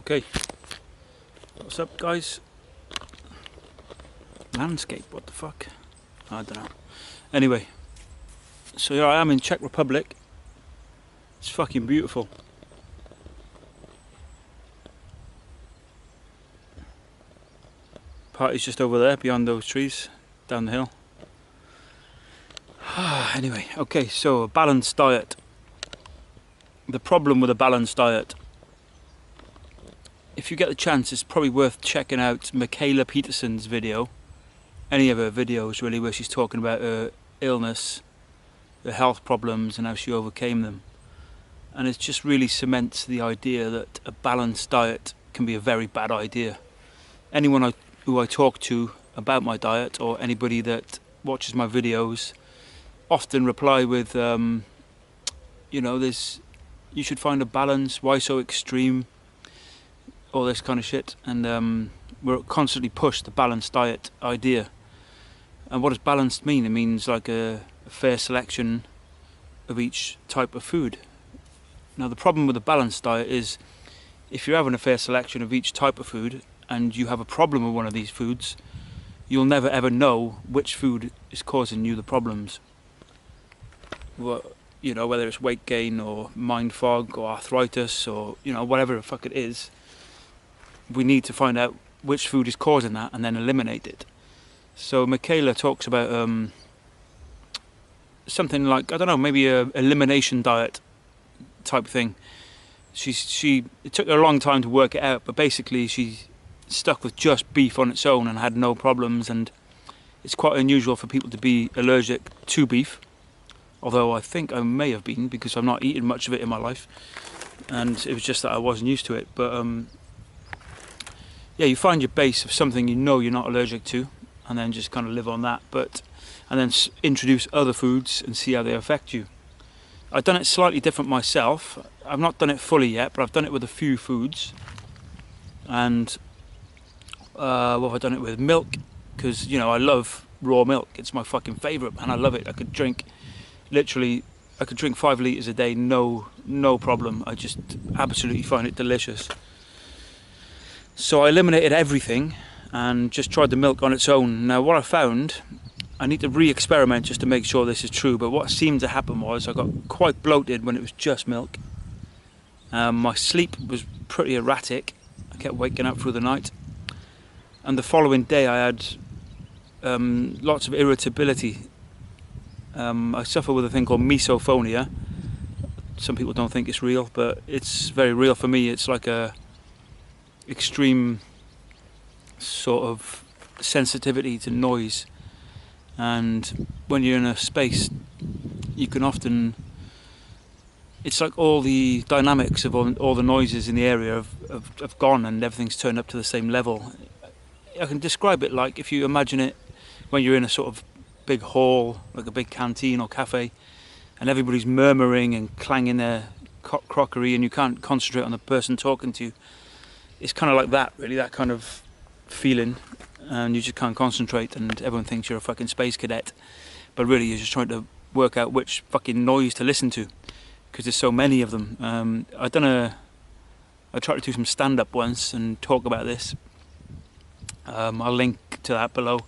Okay, what's up guys? Landscape, what the fuck? I don't know. Anyway, so here I am in Czech Republic. It's fucking beautiful. Party's just over there beyond those trees, down the hill. Anyway, okay, so a balanced diet. The problem with a balanced diet, if you get the chance, it's probably worth checking out Michaela Peterson's video. Any of her videos really, where she's talking about her illness, her health problems and how she overcame them. And it just really cements the idea that a balanced diet can be a very bad idea. Anyone who I talk to about my diet, or anybody that watches my videos, often reply with, you know, you should find a balance, why so extreme, all this kind of shit. And we're constantly pushed the balanced diet idea. And what does balanced mean? It means like a fair selection of each type of food. Now the problem with a balanced diet is, if you're having a fair selection of each type of food and you have a problem with one of these foods, you'll never ever know which food is causing you the problems. Well, you know, whether it's weight gain or mind fog or arthritis or, you know, whatever the fuck it is, we need to find out which food is causing that and then eliminate it. So Michaela talks about something like, I don't know, maybe a elimination diet type thing. It took her a long time to work it out, but basically she stuck with just beef on its own and had no problems. And it's quite unusual for people to be allergic to beef, although I think I may have been, because I've not eaten much of it in my life, and it was just that I wasn't used to it. But yeah, you find your base of something you know you're not allergic to, and then just kind of live on that, and then introduce other foods and see how they affect you. I've done it slightly different myself. I've not done it fully yet, but I've done it with a few foods. And what have I done it with? Milk, because, you know, I love raw milk. It's my fucking favourite, man. I love it. I could drink 5 litres a day, no problem. I just absolutely find it delicious. So I eliminated everything and just tried the milk on its own. Now what I found, I need to re-experiment just to make sure this is true, but what seemed to happen was I got quite bloated when it was just milk. My sleep was pretty erratic. I kept waking up through the night. And the following day I had lots of irritability. I suffer with a thing called misophonia. Some people don't think it's real, but it's very real for me. It's like a extreme sort of sensitivity to noise. And when you're in a space, you can often, it's like all the dynamics of all the noises in the area have gone, and everything's turned up to the same level. I can describe it like, if you imagine it when you're in a sort of big hall, like a big canteen or cafe, and everybody's murmuring and clanging their crockery and you can't concentrate on the person talking to you. It's kind of like that, really, that kind of feeling. And you just can't concentrate, and everyone thinks you're a fucking space cadet, but really you're just trying to work out which fucking noise to listen to, because there's so many of them. I tried to do some stand-up once and talk about this. I'll link to that below,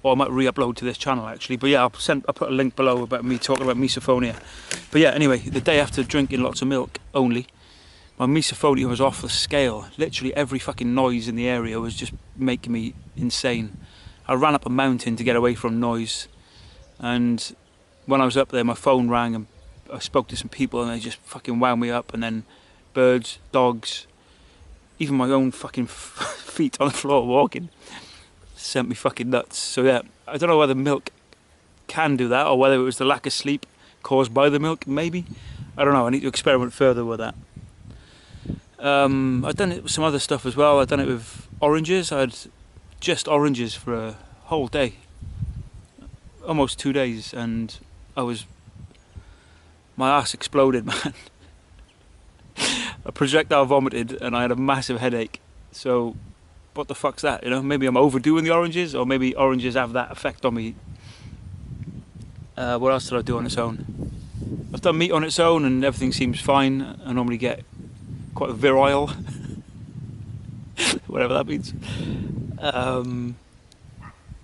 or I might re-upload to this channel actually, but yeah, I'll put a link below about me talking about misophonia. But yeah, anyway, the day after drinking lots of milk only, my misophonia was off the scale. Literally every fucking noise in the area was just making me insane. I ran up a mountain to get away from noise, and when I was up there my phone rang and I spoke to some people and they just fucking wound me up. And then birds, dogs, even my own fucking feet on the floor walking sent me fucking nuts. So yeah, I don't know whether milk can do that, or whether it was the lack of sleep caused by the milk, maybe. I don't know, I need to experiment further with that. I've done it with some other stuff as well. I've done it with oranges. I had just oranges for a whole day, almost 2 days, and my ass exploded, man. I projectile vomited and I had a massive headache. So what the fuck's that, you know? Maybe I'm overdoing the oranges, or maybe oranges have that effect on me. What else did I do on its own? I've done meat on its own and everything seems fine. I normally get quite virile. whatever that means.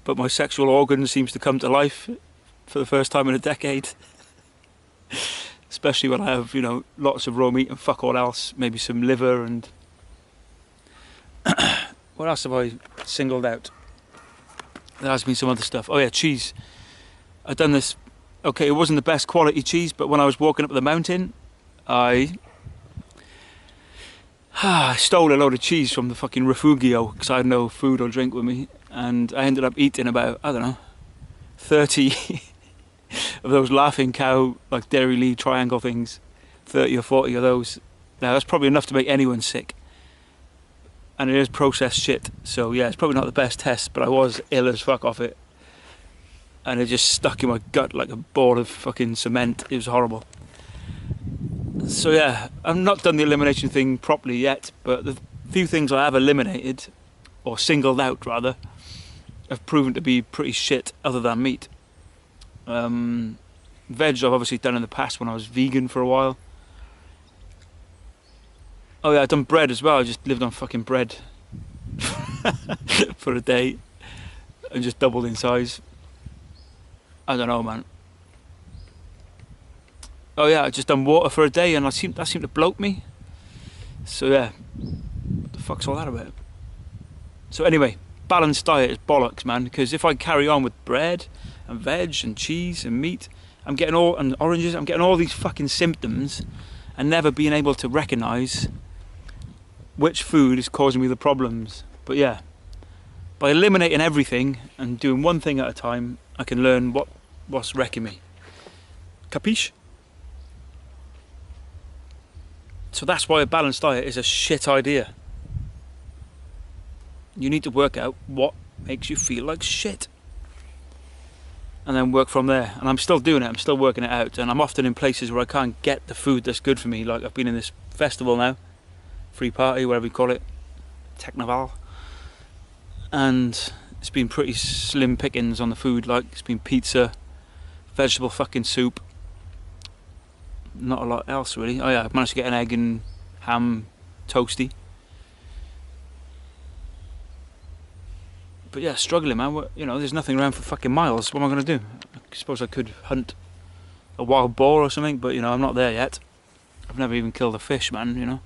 But my sexual organ seems to come to life for the first time in a decade. Especially when I have, you know, lots of raw meat and fuck all else. Maybe some liver and... What else have I singled out? There has been some other stuff. Oh yeah, cheese. I've done this... Okay, it wasn't the best quality cheese, but when I was walking up the mountain, I stole a load of cheese from the fucking refugio because I had no food or drink with me, and I ended up eating about, I don't know, 30 of those laughing cow, like Dairy Lee triangle things, 30 or 40 of those. Now that's probably enough to make anyone sick, and it is processed shit, so yeah, it's probably not the best test, but I was ill as fuck off it, and it just stuck in my gut like a ball of fucking cement. It was horrible. So yeah, I've not done the elimination thing properly yet, but the few things I have eliminated, or singled out rather, have proven to be pretty shit other than meat. Veg I've obviously done in the past when I was vegan for a while. Oh yeah, I've done bread as well. I just lived on fucking bread for a day and just doubled in size. I don't know, man. Oh yeah, I just done water for a day and that seemed to bloat me. So yeah, what the fuck's all that about? So anyway, balanced diet is bollocks, man, because if I carry on with bread and veg and cheese and meat, I'm getting all, and oranges, I'm getting all these fucking symptoms and never being able to recognise which food is causing me the problems. But yeah, by eliminating everything and doing one thing at a time, I can learn what's wrecking me. Capiche? So that's why a balanced diet is a shit idea. You need to work out what makes you feel like shit, and then work from there. And I'm still doing it, I'm still working it out, and I'm often in places where I can't get the food that's good for me. Like I've been in this festival now, free party, whatever you call it, techno, and it's been pretty slim pickings on the food. Like it's been pizza, vegetable fucking soup, not a lot else really. Oh yeah, I've managed to get an egg and ham toasty. But yeah, struggling, man. You know, there's nothing around for fucking miles. What am I going to do? I suppose I could hunt a wild boar or something, but you know, I'm not there yet. I've never even killed a fish, man, you know.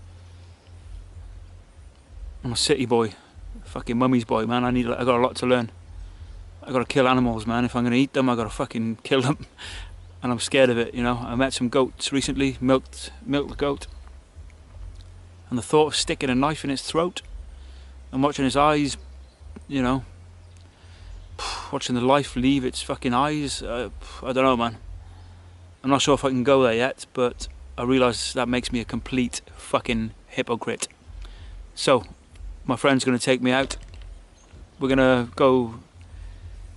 I'm a city boy, fucking mummy's boy, man. I got a lot to learn. I got to kill animals, man. If I'm going to eat them, I got to fucking kill them. And I'm scared of it, you know. I met some goats recently, milked the goat, and the thought of sticking a knife in its throat and watching his eyes, you know, watching the life leave its fucking eyes, I don't know, man. I'm not sure if I can go there yet, but I realise that makes me a complete fucking hypocrite. So, my friend's going to take me out. We're going to go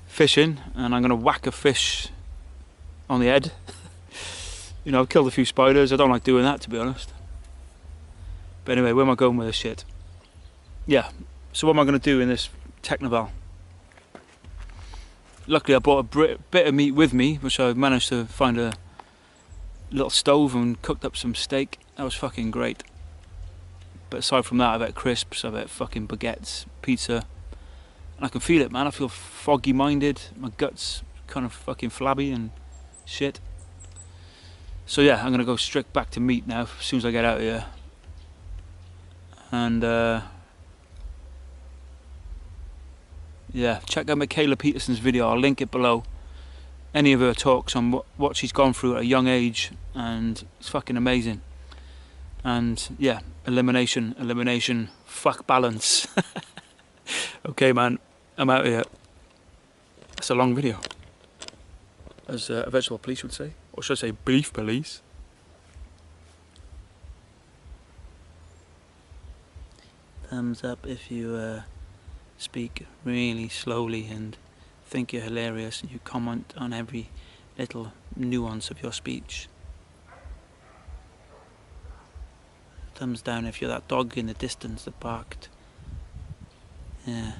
fishing, and I'm going to whack a fish on the head. You know, I've killed a few spiders. I don't like doing that, to be honest. But anyway, where am I going with this shit? Yeah, so what am I going to do in this technoval? Luckily I brought a bit of meat with me, which I managed to find a little stove and cooked up some steak. That was fucking great. But aside from that, I've had crisps, I've had fucking baguettes, pizza, and I can feel it, man. I feel foggy minded, my gut's kind of fucking flabby and shit. So yeah, I'm gonna go straight back to meat now as soon as I get out of here. And yeah, check out Michaela Peterson's video, I'll link it below. Any of her talks on what she's gone through at a young age, and it's fucking amazing. And yeah, elimination, fuck balance. Okay man, I'm out here. It's a long video, as a vegetable police would say, or should I say beef police. Thumbs up if you speak really slowly and think you're hilarious, and you comment on every little nuance of your speech. Thumbs down if you're that dog in the distance that barked. Yeah.